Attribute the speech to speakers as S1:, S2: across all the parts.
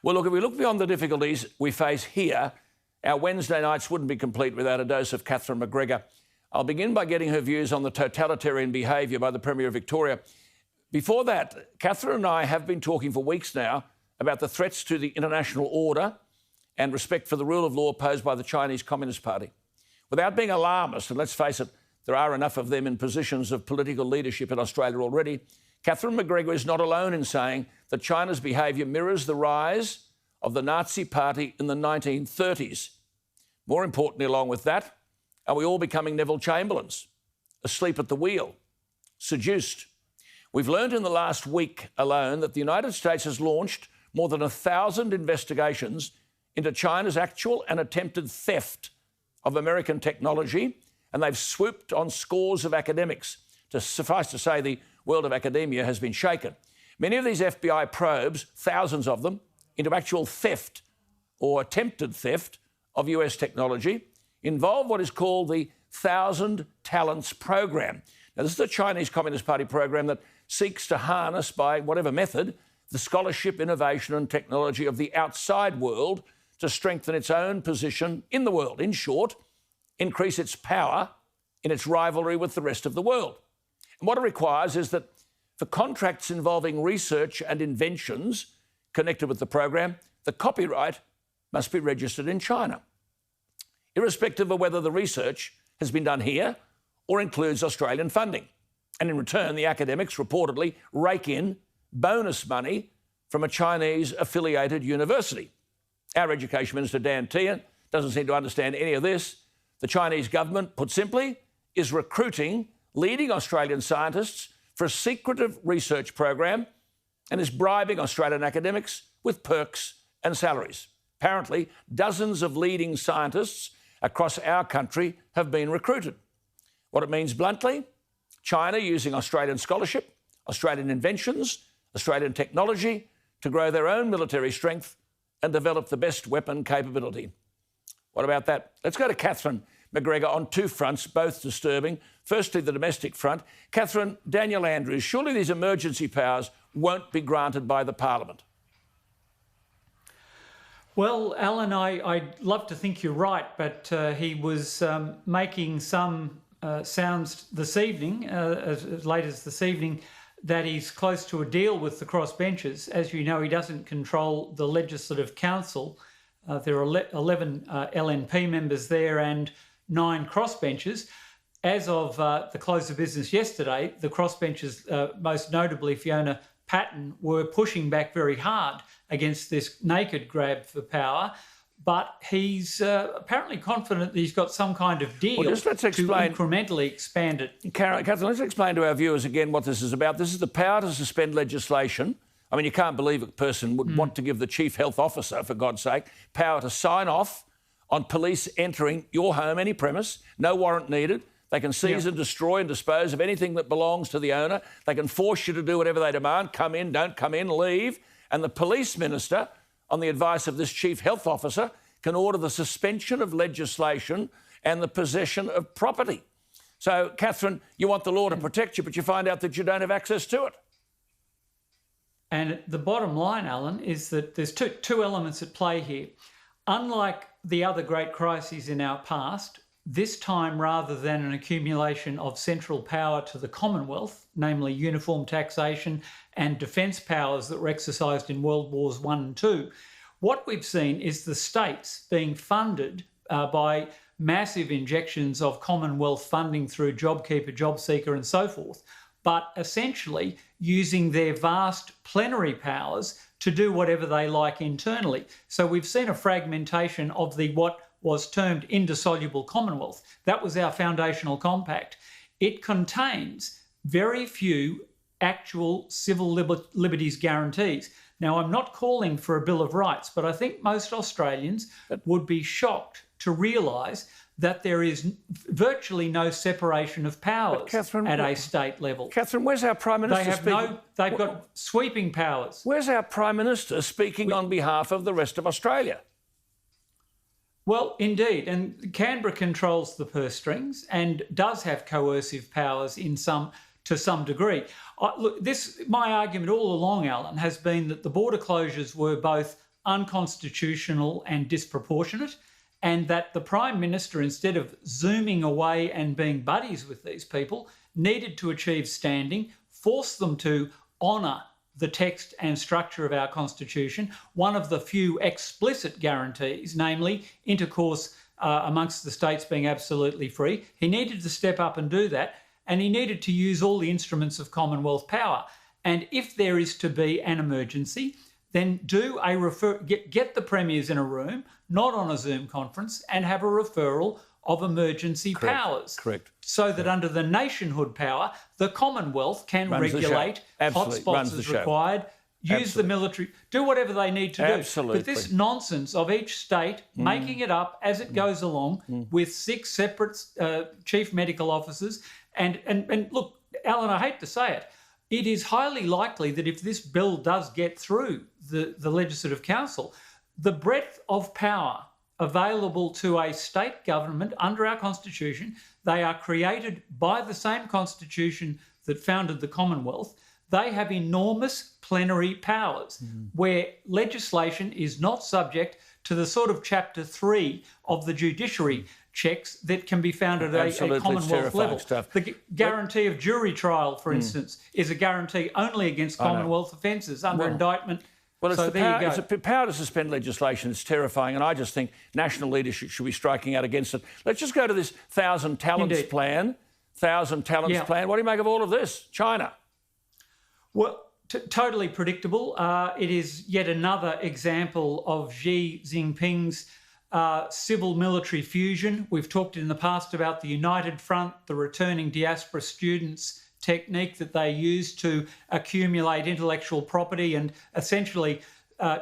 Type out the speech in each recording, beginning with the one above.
S1: Well, look, if we look beyond the difficulties we face here, our Wednesday nights wouldn't be complete without a dose of Catherine McGregor. I'll begin by getting her views on the totalitarian behaviour by the Premier of Victoria. Before that, Catherine and I have been talking for weeks now about the threats to the international order and respect for the rule of law posed by the Chinese Communist Party. Without being alarmist, and let's face it, there are enough of them in positions of political leadership in Australia already, Catherine McGregor is not alone in saying that China's behaviour mirrors the rise of the Nazi Party in the 1930s. More importantly, along with that, are we all becoming Neville Chamberlains, asleep at the wheel, seduced? We've learned in the last week alone that the United States has launched more than 1,000 investigations into China's actual and attempted theft of American technology, and they've swooped on scores of academics. To suffice to say, the world of academia has been shaken. Many of these FBI probes, thousands of them, into actual theft or attempted theft of US technology involve what is called the 1,000 Talents Program. Now, this is the Chinese Communist Party program that seeks to harness, by whatever method, the scholarship, innovation and technology of the outside world to strengthen its own position in the world. In short, increase its power in its rivalry with the rest of the world. And what it requires is that for contracts involving research and inventions connected with the program, the copyright must be registered in China, irrespective of whether the research has been done here or includes Australian funding. And in return, the academics reportedly rake in bonus money from a Chinese-affiliated university. Our Education Minister, Dan Tehan, doesn't seem to understand any of this. The Chinese government, put simply, is recruiting leading Australian scientists for a secretive research program and is bribing Australian academics with perks and salaries. Apparently, dozens of leading scientists across our country have been recruited. What it means bluntly, China using Australian scholarship, Australian inventions, Australian technology to grow their own military strength and develop the best weapon capability. What about that? Let's go to Catherine McGregor on two fronts, both disturbing. Firstly, the domestic front. Catherine, Daniel Andrews, surely these emergency powers won't be granted by the Parliament?
S2: Well, Alan, I'd love to think you're right, but he was making some sounds this evening, as late as this evening, that he's close to a deal with the crossbenchers. As you know, he doesn't control the Legislative Council. There are 11 LNP members there and 9 crossbenchers. As of the close of business yesterday, the crossbenchers, most notably Fiona Patten, were pushing back very hard against this naked grab for power. But he's apparently confident that he's got some kind of deal to incrementally expand it.
S1: Catherine, let's explain to our viewers again what this is about. This is the power to suspend legislation. I mean, you can't believe a person would want to give the Chief Health Officer, for God's sake, power to sign off on police entering your home, any premise, no warrant needed. They can seize and destroy and dispose of anything that belongs to the owner. They can force you to do whatever they demand, come in, don't come in, leave. And the police minister, on the advice of this Chief Health Officer, can order the suspension of legislation and the possession of property. So, Catherine, you want the law to protect you, but you find out that you don't have access to it.
S2: And the bottom line, Alan, is that there's two elements at play here. Unlike the other great crises in our past, this time, rather than an accumulation of central power to the Commonwealth, namely uniform taxation and defence powers that were exercised in World Wars I and II, what we've seen is the states being funded by massive injections of Commonwealth funding through JobKeeper, JobSeeker and so forth, but essentially using their vast plenary powers to do whatever they like internally. So we've seen a fragmentation of what was termed indissoluble Commonwealth. That was our foundational compact. It contains very few actual civil liberties guarantees. Now, I'm not calling for a Bill of Rights, but I think most Australians would be shocked to realise that there is virtually no separation of powers at a state level.
S1: Catherine, where's our Prime Minister
S2: They've got sweeping powers.
S1: Where's our Prime Minister speaking on behalf of the rest of Australia?
S2: Well, indeed, and Canberra controls the purse strings and does have coercive powers to some degree. Look, my argument all along, Alan, has been that the border closures were both unconstitutional and disproportionate, and that the Prime Minister, instead of zooming away and being buddies with these people, needed to achieve standing, force them to honour the text and structure of our Constitution, one of the few explicit guarantees, namely intercourse amongst the states being absolutely free. He needed to step up and do that, and he needed to use all the instruments of Commonwealth power. And if there is to be an emergency, then get the premiers in a room, not on a Zoom conference, and have a referral of emergency powers.
S1: Correct.
S2: So that under the nationhood power, the Commonwealth can regulate hotspots as required, use the military, do whatever they need to do.
S1: Absolutely.
S2: But this nonsense of each state making it up as it goes along with 6 separate chief medical officers, and look, Alan, I hate to say it, it is highly likely that if this bill does get through the Legislative Council, the breadth of power available to a state government under our Constitution, they are created by the same Constitution that founded the Commonwealth. They have enormous plenary powers where legislation is not subject to the sort of Chapter 3 of the judiciary checks that can be found at a Commonwealth level.
S1: Stuff.
S2: The guarantee of jury trial, for instance, is a guarantee only against Commonwealth offences under indictment.
S1: Well,
S2: it's
S1: it's the power to suspend legislation. It's terrifying, and I just think national leadership should be striking out against it. Let's just go to this 1,000 talents plan. 1,000 talents plan. What do you make of all of this? China.
S2: Well, totally predictable. It is yet another example of Xi Jinping's civil-military fusion. We've talked in the past about the United Front, the returning diaspora students technique that they use to accumulate intellectual property and essentially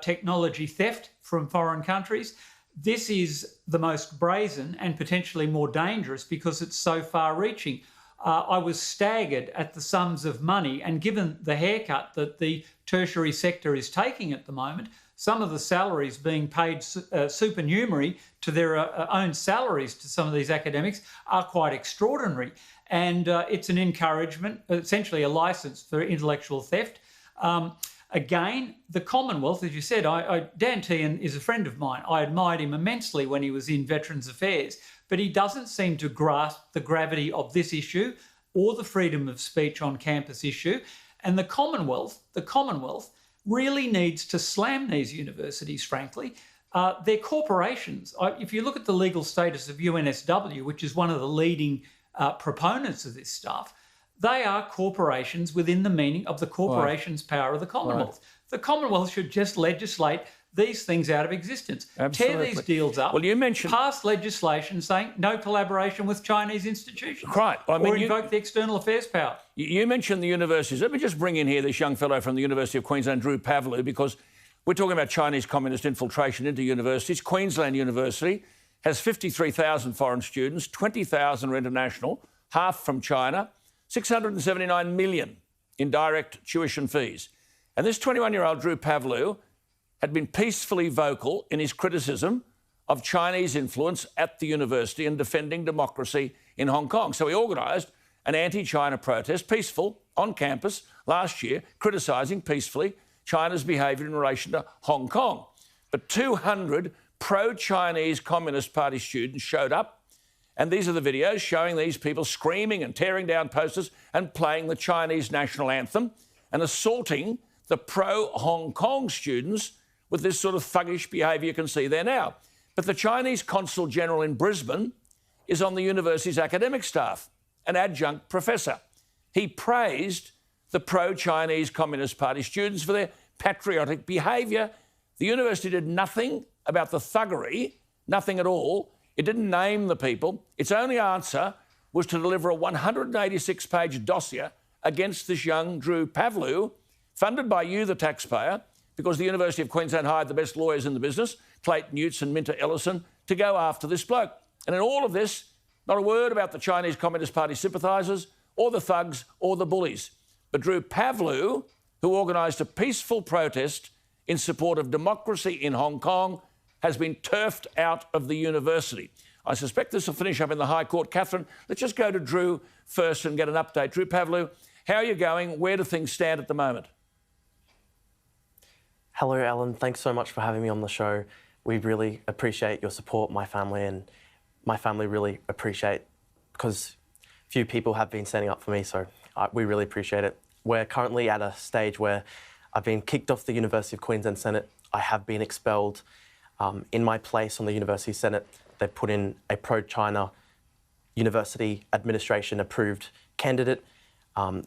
S2: technology theft from foreign countries. This is the most brazen and potentially more dangerous because it's so far-reaching. I was staggered at the sums of money, and given the haircut that the tertiary sector is taking at the moment, some of the salaries being paid supernumerary to their own salaries to some of these academics are quite extraordinary. And it's an encouragement, essentially a licence for intellectual theft. Again, the Commonwealth, as you said, Dan Tehan is a friend of mine. I admired him immensely when he was in Veterans Affairs, but he doesn't seem to grasp the gravity of this issue or the freedom of speech on campus issue. And the Commonwealth really needs to slam these universities, frankly. They're corporations. If you look at the legal status of UNSW, which is one of the leading proponents of this stuff, they are corporations within the meaning of the corporation's power of the Commonwealth. The Commonwealth should just legislate these things out of existence.
S1: Absolutely.
S2: Tear these deals up.
S1: Well, you mentioned
S2: pass legislation saying no collaboration with Chinese institutions.
S1: Right.
S2: Or invoke the external affairs power.
S1: You mentioned the universities. Let me just bring in here this young fellow from the University of Queensland, Drew Pavlou, because we're talking about Chinese communist infiltration into universities. Queensland University has 53,000 foreign students, 20,000 are international, half from China, 679 million in direct tuition fees. And this 21-year-old Drew Pavlou had been peacefully vocal in his criticism of Chinese influence at the university and defending democracy in Hong Kong. So he organised an anti-China protest, peaceful, on campus last year, criticising peacefully China's behaviour in relation to Hong Kong. But 200 pro-Chinese Communist Party students showed up, and these are the videos showing these people screaming and tearing down posters and playing the Chinese national anthem and assaulting the pro-Hong Kong students with this sort of thuggish behaviour you can see there now. But the Chinese Consul General in Brisbane is on the university's academic staff, an adjunct professor. He praised the pro-Chinese Communist Party students for their patriotic behaviour. The university did nothing about the thuggery, nothing at all. It didn't name the people. Its only answer was to deliver a 186-page dossier against this young Drew Pavlou, funded by you, the taxpayer, because the University of Queensland hired the best lawyers in the business, Clayton Utz and Minter Ellison, to go after this bloke. And in all of this, not a word about the Chinese Communist Party sympathisers or the thugs or the bullies. But Drew Pavlou, who organised a peaceful protest in support of democracy in Hong Kong, has been turfed out of the university. I suspect this will finish up in the High Court. Catherine, let's just go to Drew first and get an update. Drew Pavlou, how are you going? Where do things stand at the moment?
S3: Hello, Alan. Thanks so much for having me on the show. We really appreciate your support, my family, and my family really appreciate, because few people have been standing up for me, so we really appreciate it. We're currently at a stage where I've been kicked off the University of Queensland Senate. I have been expelled. In my place on the University Senate, they've put in a pro-China university administration approved candidate.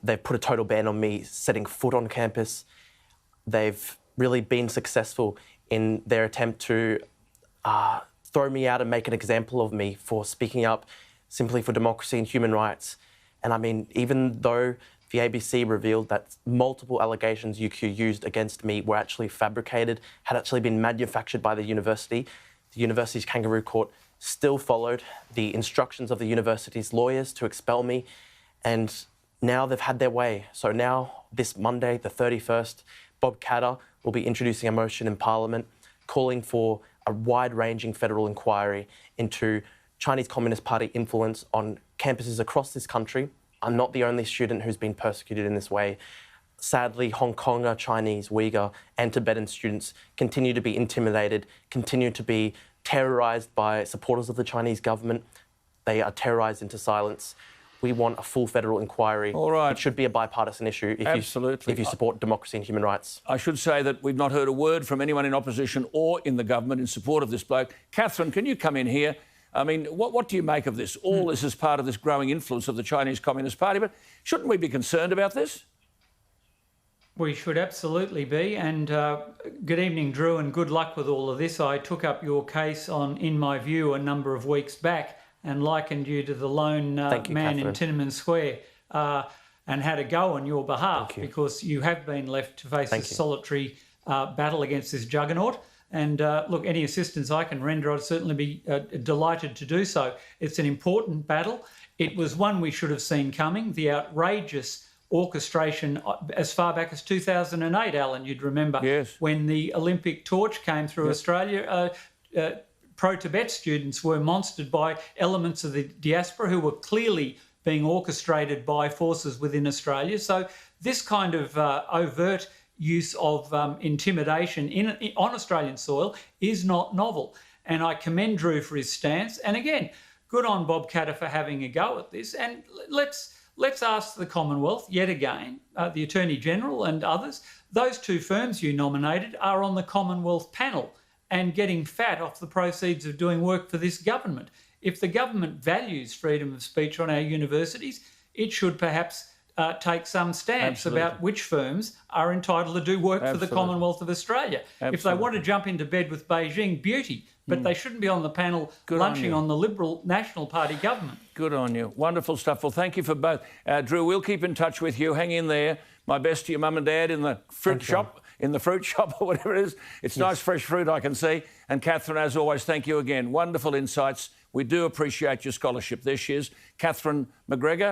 S3: They've put a total ban on me setting foot on campus. They've really been successful in their attempt to throw me out and make an example of me for speaking up simply for democracy and human rights. And I mean, even though the ABC revealed that multiple allegations UQ used against me were actually fabricated, had actually been manufactured by the university's kangaroo court still followed the instructions of the university's lawyers to expel me. And now they've had their way. So now, this Monday, the 31st, Bob Katter will be introducing a motion in Parliament calling for a wide-ranging federal inquiry into Chinese Communist Party influence on campuses across this country. I'm not the only student who's been persecuted in this way. Sadly, Hong Konger, Chinese, Uyghur and Tibetan students continue to be intimidated, continue to be terrorised by supporters of the Chinese government. They are terrorised into silence. We want a full federal inquiry.
S1: All right.
S3: It should be a bipartisan issue if you support democracy and human rights.
S1: I should say that we've not heard a word from anyone in opposition or in the government in support of this bloke. Catherine, can you come in here? I mean, what do you make of this? All this is part of this growing influence of the Chinese Communist Party, but shouldn't we be concerned about this?
S2: We should absolutely be. And good evening, Drew, and good luck with all of this. I took up your case on In My View a number of weeks back and likened you to the lone man
S3: Catherine.
S2: in Tiananmen Square and had a go on your behalf because you have been left to face a solitary battle against this juggernaut. And look, any assistance I can render, I'd certainly be delighted to do so. It's an important battle. It was one we should have seen coming. The outrageous orchestration as far back as 2008, Alan, you'd remember, when the Olympic torch came through Australia. Pro-Tibet students were monstered by elements of the diaspora who were clearly being orchestrated by forces within Australia. So this kind of overt use of intimidation on Australian soil is not novel. And I commend Drew for his stance. And again, good on Bob Katter for having a go at this. And let's ask the Commonwealth yet again, the Attorney General and others, those two firms you nominated are on the Commonwealth panel and getting fat off the proceeds of doing work for this government. If the government values freedom of speech on our universities, it should perhaps take some stance about which firms are entitled to do work for the Commonwealth of Australia. If they want to jump into bed with Beijing, beauty, but they shouldn't be on the panel lunching on the Liberal National Party government. Good
S1: on you. Wonderful stuff. Well, thank you for both. Drew, we'll keep in touch with you. Hang in there. My best to your mum and dad in the fruit shop. In the fruit shop or whatever it is. It's nice, fresh fruit, I can see. And Catherine, as always, thank you again. Wonderful insights. We do appreciate your scholarship. There she is, Catherine McGregor.